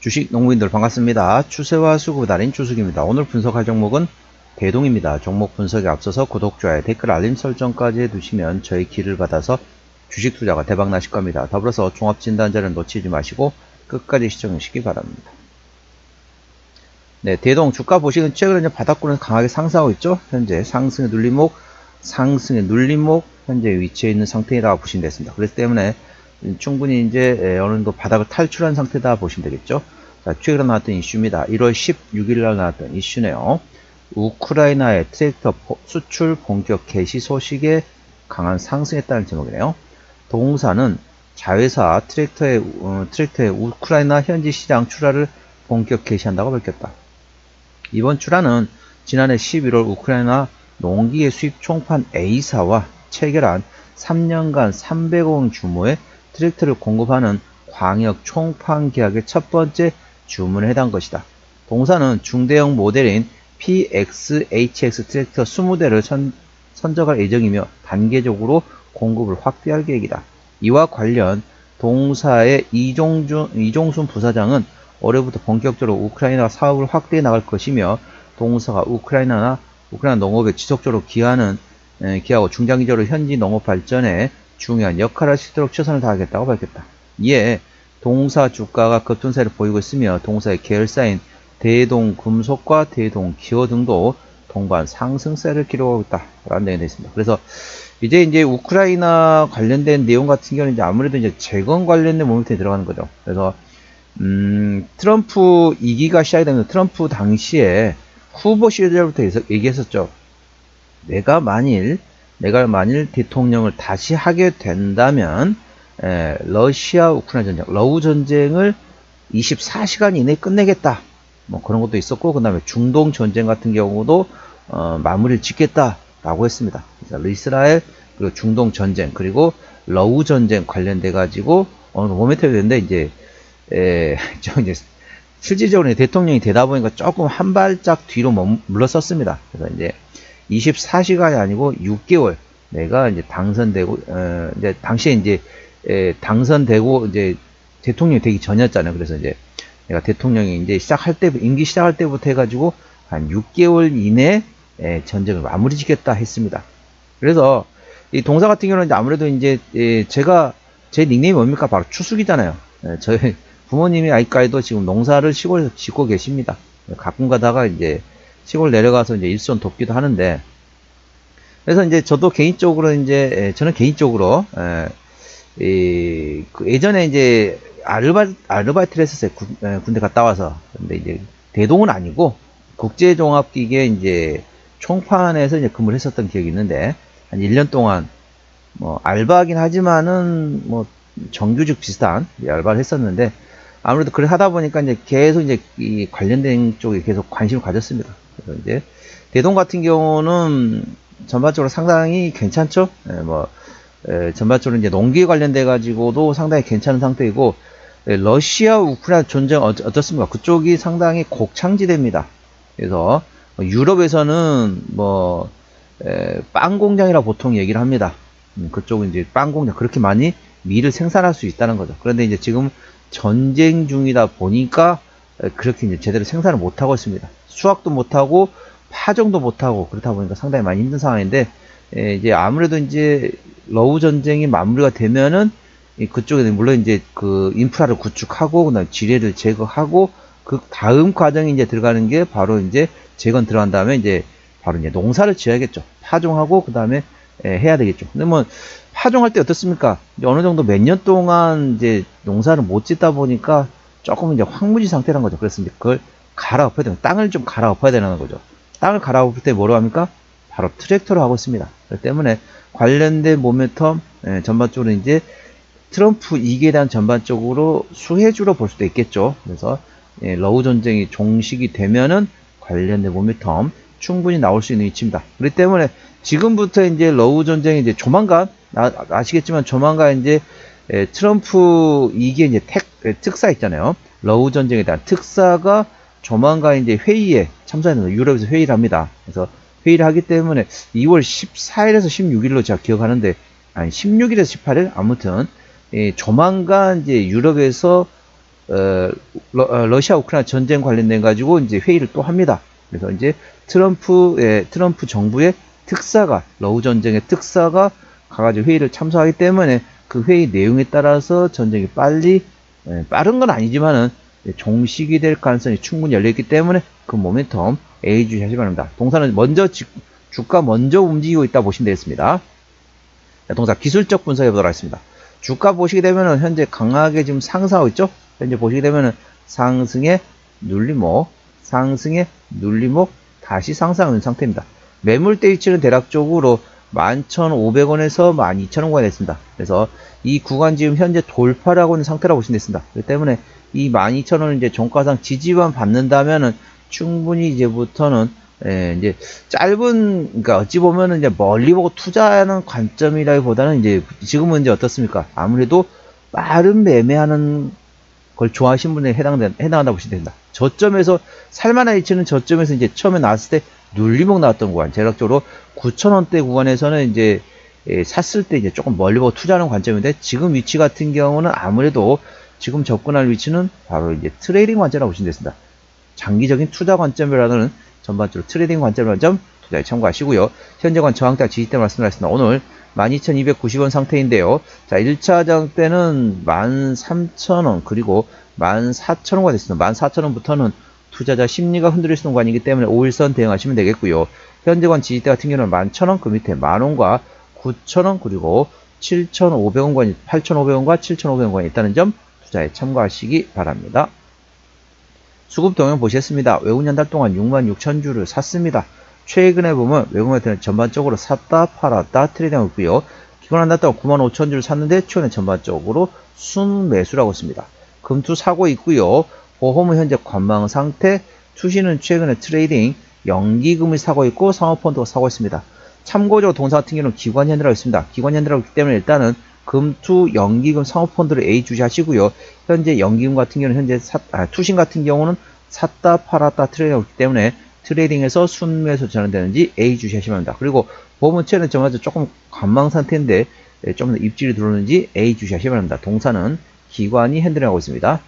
주식 농부인들 반갑습니다. 추세와 수급의 달인 추석입니다. 오늘 분석할 종목은 대동입니다. 종목 분석에 앞서서 구독, 좋아요, 댓글, 알림 설정까지 해두시면 저희 길을 받아서 주식 투자가 대박 나실 겁니다. 더불어서 종합진단자를 놓치지 마시고 끝까지 시청하시기 바랍니다. 네, 대동 주가 보시면 최근에 바닥권에서 강하게 상승하고 있죠. 현재 상승의 눌림목, 현재 위치해 있는 상태라고 보시면 되겠습니다. 그렇기 때문에 충분히 이제 어느 정도 바닥을 탈출한 상태다 보시면 되겠죠. 자, 최근에 나왔던 이슈입니다. 1월 16일 날 나왔던 이슈네요. 우크라이나의 트랙터 수출 본격 개시 소식에 강한 상승했다는 제목이네요. 동사는 자회사 트랙터의 우크라이나 현지 시장 출하를 본격 개시한다고 밝혔다. 이번 출하는 지난해 11월 우크라이나 농기계 수입 총판 A사와 체결한 3년간 300억 원 규모의 트랙터를 공급하는 광역 총판 계약의 첫 번째 주문에 해당한 것이다. 동사는 중대형 모델인 PXHX 트랙터 20대를 선적할 예정이며 단계적으로 공급을 확대할 계획이다. 이와 관련 동사의 이종순 부사장은 올해부터 본격적으로 우크라이나 사업을 확대해 나갈 것이며 동사가 우크라이나 농업에 지속적으로 기하고 중장기적으로 현지 농업 발전에 중요한 역할을 할 수 있도록 최선을 다하겠다고 밝혔다. 이에 동사 주가가 급등세를 보이고 있으며 동사의 계열사인 대동금속과 대동기어 등도 동반 상승세를 기록하고 있다라는 내용이 되어 있습니다. 그래서 이제 우크라이나 관련된 내용 같은 경우는 이제 아무래도 이제 재건 관련된 모멘트에 들어가는 거죠. 그래서 트럼프 2기가 시작이 되면서 트럼프 당시에 후보 시절부터 얘기했었죠. 내가 만일 대통령을 다시 하게 된다면 러시아 우크라이나 전쟁, 러우 전쟁을 24시간 이내에 끝내겠다. 뭐 그런 것도 있었고, 그 다음에 중동 전쟁 같은 경우도 마무리를 짓겠다라고 했습니다. 그래서 이스라엘 그리고 중동 전쟁 그리고 러우 전쟁 관련돼 가지고 어느 모멘트가 됐는데 이제 실질적으로 대통령이 되다 보니까 조금 한 발짝 뒤로 물러섰습니다. 그래서 이제 24시간이 아니고 6개월 내가 이제 당선되고 이제 당시에 이제 당선되고 이제 대통령이 되기 전이었잖아요. 그래서 이제 내가 대통령이 이제 임기 시작할 때부터 해가지고 한 6개월 이내에 전쟁을 마무리 짓겠다 했습니다. 그래서 이 동사 같은 경우는 이제 아무래도 이제 제 닉네임이 뭡니까? 바로 추숙이잖아요. 저희 부모님이 아이까지도 지금 농사를 시골에서 짓고 계십니다. 가끔 가다가 이제 시골 내려가서 이제 일손 돕기도 하는데, 그래서 이제 저는 개인적으로 예전에 이제 아르바이트를 했었어요. 군대 갔다 와서. 근데 이제 대동은 아니고 국제종합기계 이제 총판에서 이제 근무를 했었던 기억이 있는데, 한 1년 동안 뭐 알바긴 하지만은 뭐 정규직 비슷한 알바를 했었는데, 아무래도 그래 하다 보니까 이제 계속 이제 이 관련된 쪽에 계속 관심을 가졌습니다. 그래서 이제 대동 같은 경우는 전반적으로 상당히 괜찮죠. 전반적으로 이제 농기에 관련돼 가지고도 상당히 괜찮은 상태이고, 러시아 우크라이나 전쟁 어떻습니까? 그쪽이 상당히 곡창지대입니다. 그래서 유럽에서는 빵 공장이라 보통 얘기를 합니다. 그쪽은 이제 빵 공장 그렇게 많이 밀을 생산할 수 있다는 거죠. 그런데 이제 지금 전쟁 중이다 보니까 그렇게 이제 제대로 생산을 못 하고 있습니다. 수확도 못 하고 파종도 못 하고 그렇다 보니까 상당히 많이 힘든 상황인데, 이제 아무래도 이제 러우 전쟁이 마무리가 되면은 그쪽에는 물론 이제 그 인프라를 구축하고 그다음에 지뢰를 제거하고 그 다음 과정이 이제 들어가는 게 바로 이제 재건 들어간 다음에 이제 바로 이제 농사를 지어야겠죠. 파종하고 그 다음에 해야 되겠죠. 근데 뭐 파종할 때 어떻습니까? 어느 정도 몇 년 동안 이제 농사를 못 짓다 보니까 조금 이제 황무지 상태란 거죠. 그래서 이제 그걸 갈아엎어야 되는, 땅을 좀 갈아엎어야 되는 거죠. 땅을 갈아엎을 때 뭐로 합니까? 바로 트랙터로 하고 있습니다. 그렇기 때문에 관련된 모멘텀 전반적으로 이제 트럼프 2기에 대한 전반적으로 수혜주로 볼 수도 있겠죠. 그래서 러우 전쟁이 종식이 되면은 관련된 모멘텀 충분히 나올 수 있는 위치입니다. 그렇기 때문에 지금부터 이제 러우 전쟁이 이제 조만간 아시겠지만 조만간 이제 트럼프 2기의 이제 특사 있잖아요. 러우 전쟁에 대한 특사가 조만간 이제 회의에 참석해서 유럽에서 회의를 합니다. 그래서 회의를 하기 때문에 2월 14일에서 16일로 제가 기억하는데, 아니 16일에서 18일 아무튼 조만간 이제 유럽에서 러시아 우크라이나 전쟁 관련된 가지고 이제 회의를 또 합니다. 그래서 이제 트럼프 정부의 특사가 러우 전쟁의 특사가 가가지고 회의를 참석하기 때문에 그 회의 내용에 따라서 전쟁이 빠른 건 아니지만은 종식이 될 가능성이 충분히 열려있기 때문에 그 모멘텀 A주시하시 바랍니다. 동사는 주가 먼저 움직이고 있다 보시면 되겠습니다. 동사 기술적 분석해 보도록 하겠습니다. 주가 보시게 되면은 현재 강하게 지금 상승하고 있죠? 현재 보시게 되면은 상승의 눌림목, 다시 상승하는 상태입니다. 매물대 위치는 대략적으로 11,500원에서 12,000원 구간이 됐습니다. 그래서 이 구간 지금 현재 돌파를 하고 있는 상태라고 보시면 됐습니다. 그렇기 때문에 이 12,000원을 이제 종가상 지지만 받는다면은 충분히 이제부터는 이제 그러니까 어찌 보면은 이제 멀리 보고 투자하는 관점이라기보다는 이제 지금은 이제 어떻습니까? 아무래도 빠른 매매하는 걸 좋아하시는 분에 해당한다 보시면 됩니다. 저점에서 살만한 위치는 저점에서 이제 처음에 나왔을 때 눌림목 나왔던 구간, 대략적으로 9,000원대 구간에서는 이제 샀을 때 이제 조금 멀리 보고 투자하는 관점인데 지금 위치 같은 경우는 아무래도 지금 접근할 위치는 바로 이제 트레이딩 관점이라고 보시면 됩니다. 장기적인 투자 관점이라는 전반적으로 트레이딩 관점이라는 점 투자에 참고하시고요. 현재관 저항대 지지대 말씀드렸습니다. 오늘 12,290원 상태인데요. 자, 1차 저항대는 13,000원 그리고 14,000원가 됐습니다. 14,000원부터는 투자자 심리가 흔들릴 수 있는 구간이기 때문에 5일선 대응하시면 되겠고요. 현재관 지지대 같은 경우는 11,000원 그 밑에 만원과 9,000원 그리고 7,500원권이 8,500원과 7,500원권이 있다는 점 투자에 참고하시기 바랍니다. 수급 동향 보셨습니다. 외국인 한 달 동안 66,000주를 샀습니다. 최근에 보면 외국인 같은 전반적으로 샀다 팔았다 트레이딩하고 있고요. 기관 한 달 동안 95,000주를 샀는데 최근에 전반적으로 순매수라고 했습니다. 금투 사고 있고요. 보험은 현재 관망 상태, 투시는 최근에 트레이딩, 연기금을 사고 있고 상업펀드가 사고 있습니다. 참고적으로 동사 같은 경우는 기관 현대라고 있습니다. 기관 현대라고 있기 때문에 일단은 금투, 연기금, 상업펀드를 A 주시하시고요. 현재 연기금 같은 경우는 현재 투신 같은 경우는 샀다 팔았다 트레이딩하고 있기 때문에 트레이딩에서 순매수 전환되는지 A 주시하시면 합니다. 그리고 보험은 최근 정말 조금 관망 상태인데 좀 더 입질이 들어오는지 A 주시하시면 합니다. 동사는 기관이 핸들하고 있습니다.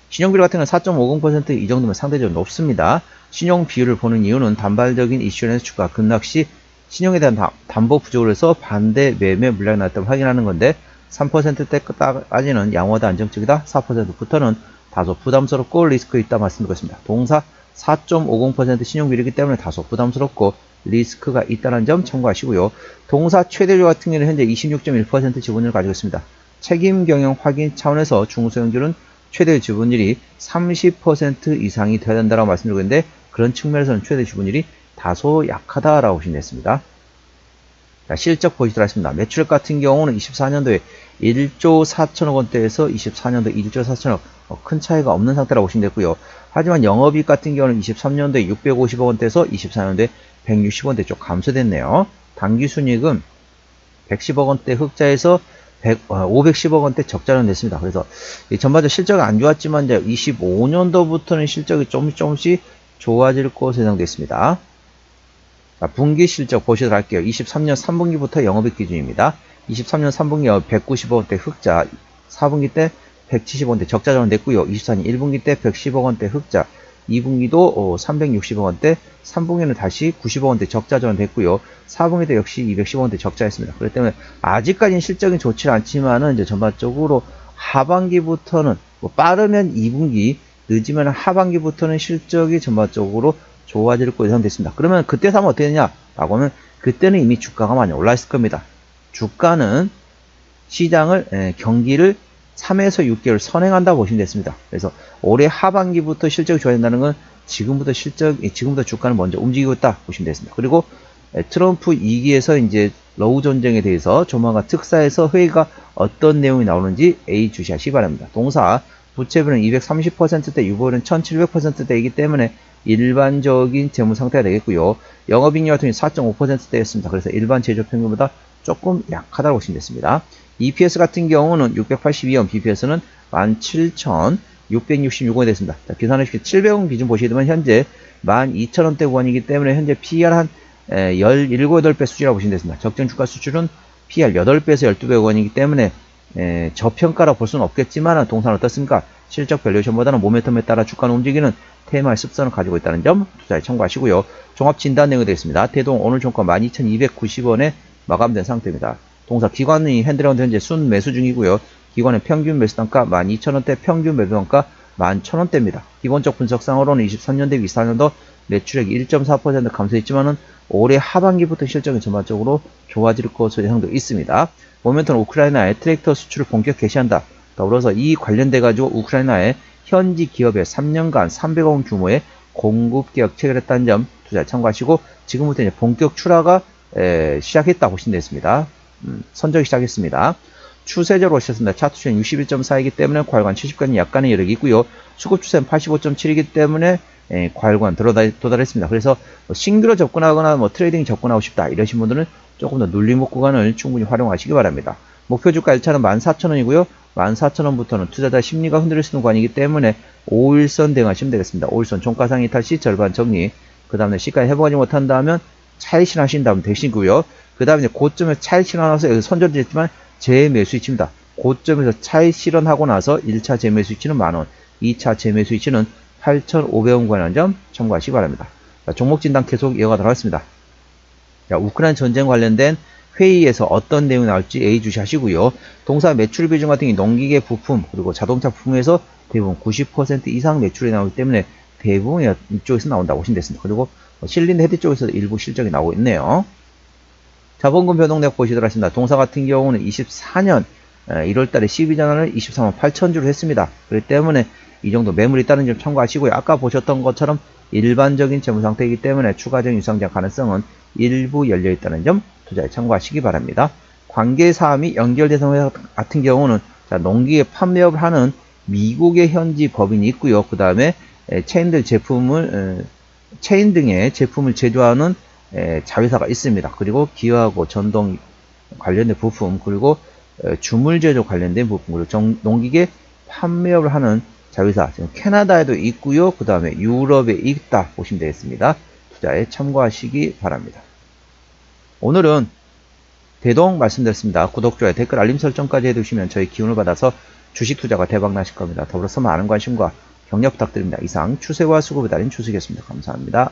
신용비율 같은 경우는 4.50%이 정도면 상대적으로 높습니다. 신용 비율을 보는 이유는 단발적인 이슈에서 주가 급락 시 신용에 대한 담보 부족을 해서 반대 매매 물량이 나왔다고 확인하는 건데 3%대까지는 양호하다 안정적이다 4%부터는 다소 부담스럽고 리스크 있다 말씀드렸습니다. 동사 4.50% 신용비율이기 때문에 다소 부담스럽고 리스크가 있다는 점 참고하시고요. 동사 최대주 같은 경우는 현재 26.1% 지분율을 가지고 있습니다. 책임 경영 확인 차원에서 중소형주는 최대 지분율이 30% 이상이 되어야 된다고 말씀드리고 있는데 그런 측면에서는 최대 지분율이 다소 약하다라고 보시면 됐습니다. 자, 실적 보시도록 하겠습니다. 매출 같은 경우는 24년도에 1조 4천억 원대에서 24년도에 1조 4천억 큰 차이가 없는 상태라고 보시면 되고요. 하지만 영업이익 같은 경우는 23년도에 650억 원대에서 24년도에 160원대 쪽 감소됐네요. 당기순이익은 110억 원대 흑자에서 510억 원대 적자는 됐습니다. 그래서 전반적으로 실적이 안 좋았지만 이제 25년도부터는 실적이 조금씩 좋아질 것으로 예상됐습니다. 자, 분기 실적 보시도록 할게요. 23년 3분기부터 영업이익 기준입니다. 23년 3분기 190억 원대 흑자, 4분기 때 170억 원대 적자 전환됐고요. 24년 1분기 때 110억 원대 흑자, 2분기도 360억 원대, 3분기는 다시 90억 원대 적자 전환됐고요. 4분기 때 역시 210억 원대 적자했습니다. 그렇기 때문에 아직까지는 실적이 좋지 않지만은 이제 전반적으로 하반기부터는 빠르면 2분기, 늦으면 하반기부터는 실적이 전반적으로 좋아질 것으로 예상됐습니다. 그러면 그때 사면 어떻게 되냐라고 하면 그때는 이미 주가가 많이 올라 있을 겁니다. 주가는 시장을 경기를 3에서 6개월 선행한다 보시면 됐습니다. 그래서 올해 하반기부터 실적이 좋아진다는 건 지금부터 주가는 먼저 움직이고 있다 보시면 되겠습니다. 그리고 트럼프 2기에서 이제 러우 전쟁에 대해서 조만간 특사에서 회의가 어떤 내용이 나오는지 A 주시하시기 바랍니다. 동사 부채비율은 230%대, 유보율은 1700%대이기 때문에 일반적인 재무 상태가 되겠고요. 영업이익률 같은 경우는 4.5%대였습니다. 그래서 일반 제조 평균보다 조금 약하다고 보시면 됐습니다. EPS 같은 경우는 682원, BPS는 17,666원이 됐습니다. 자, 계산하십시오. 700원 기준 보시게 되면 현재 12,000원대 구간이기 때문에 현재 PER 한 17, 8배 수준이라고 보시면 됐습니다. 적정 주가 수준은 PER 8배에서 12배 구간이기 때문에 저평가라 볼 수는 없겠지만 동사는 어떻습니까? 실적 밸류에이션보다는 모멘텀에 따라 주가는 움직이는 테마의 습성을 가지고 있다는 점 투자에 참고하시고요. 종합 진단 내용이 되어 있습니다. 대동 오늘 종가 12,290원에 마감된 상태입니다. 동사 기관이 핸들라운드 현재 순 매수 중이고요. 기관의 평균 매수 단가 12,000원대, 평균 매도 단가 11,000원대입니다. 기본적 분석상으로는 23년 대비 24년도 매출액이 1.4% 감소했지만은 올해 하반기부터 실적이 전반적으로 좋아질 것으로 예상되어 있습니다. 모멘텀은 우크라이나에 트랙터 수출을 본격 개시한다. 더불어서 이 관련돼 가지고 우크라이나에 현지 기업에 3년간 300억 원 규모의 공급 계약 체결했다는 점 투자에 참고하시고 지금부터 이제 본격 출하가 시작했다 보시면 되겠습니다. 선적이 시작했습니다. 추세적으로 시작했습니다. 차트 추세는 61.4이기 때문에 과열관 70까지 약간의 여력이 있고요. 수급 추세는 85.7이기 때문에 과열관 도달했습니다. 그래서 신규로 접근하거나 트레이딩 접근하고 싶다 이러신 분들은 조금 더 눌림목 구간을 충분히 활용하시기 바랍니다. 목표 주가 1차는 14,000원이고요. 14,000원부터는 투자자 심리가 흔들릴 수 있는 구간이기 때문에 5일선 대응하시면 되겠습니다. 5일선 종가상이 탈시 절반 정리, 그 다음에 시가에 회복하지 못한다면 차익 실현하신 다음 되시고요. 그 다음에 고점에서 차익 실현하면서 여기서 선절이 됐지만 재매수 위치입니다. 고점에서 차익 실현하고 나서 1차 재매수 위치는 만원, 2차 재매수 위치는 8,500원 구간이라는 점 참고하시기 바랍니다. 자, 종목 진단 계속 이어가도록 하겠습니다. 자, 우크라이나 전쟁 관련된 회의에서 어떤 내용이 나올지 예의주시하시고요. 동사 매출 비중 같은 경우 농기계 부품 그리고 자동차 부품에서 대부분 90% 이상 매출이 나오기 때문에 대부분 이쪽에서 나온다고 보시면 됐습니다. 그리고 실린 헤드 쪽에서 일부 실적이 나오고 있네요. 자본금 변동력 보시도록 하겠습니다. 동사 같은 경우는 24년 1월달에 12전환을 23만 8천 주로 했습니다. 그렇기 때문에 이 정도 매물이 있다는 점 참고하시고요. 아까 보셨던 것처럼 일반적인 재무 상태이기 때문에 추가적인 유상장 가능성은 일부 열려있다는 점 투자에 참고하시기 바랍니다. 관계사항이 연결대상 회사 같은 경우는 농기계 판매업을 하는 미국의 현지 법인이 있고요. 그 다음에 체인 등의 제품을 제조하는 자회사가 있습니다. 그리고 기어하고 전동 관련된 부품, 그리고 주물 제조 관련된 부품, 그리고 농기계 판매업을 하는 자회사, 지금 캐나다에도 있고요. 그 다음에 유럽에 있다 보시면 되겠습니다. 투자에 참고하시기 바랍니다. 오늘은 대동 말씀드렸습니다. 구독, 좋아요, 댓글, 알림 설정까지 해두시면 저희 기운을 받아서 주식 투자가 대박 나실 겁니다. 더불어서 많은 관심과 격려 부탁드립니다. 이상 추세와 수급에 달인 추석이었습니다. 감사합니다.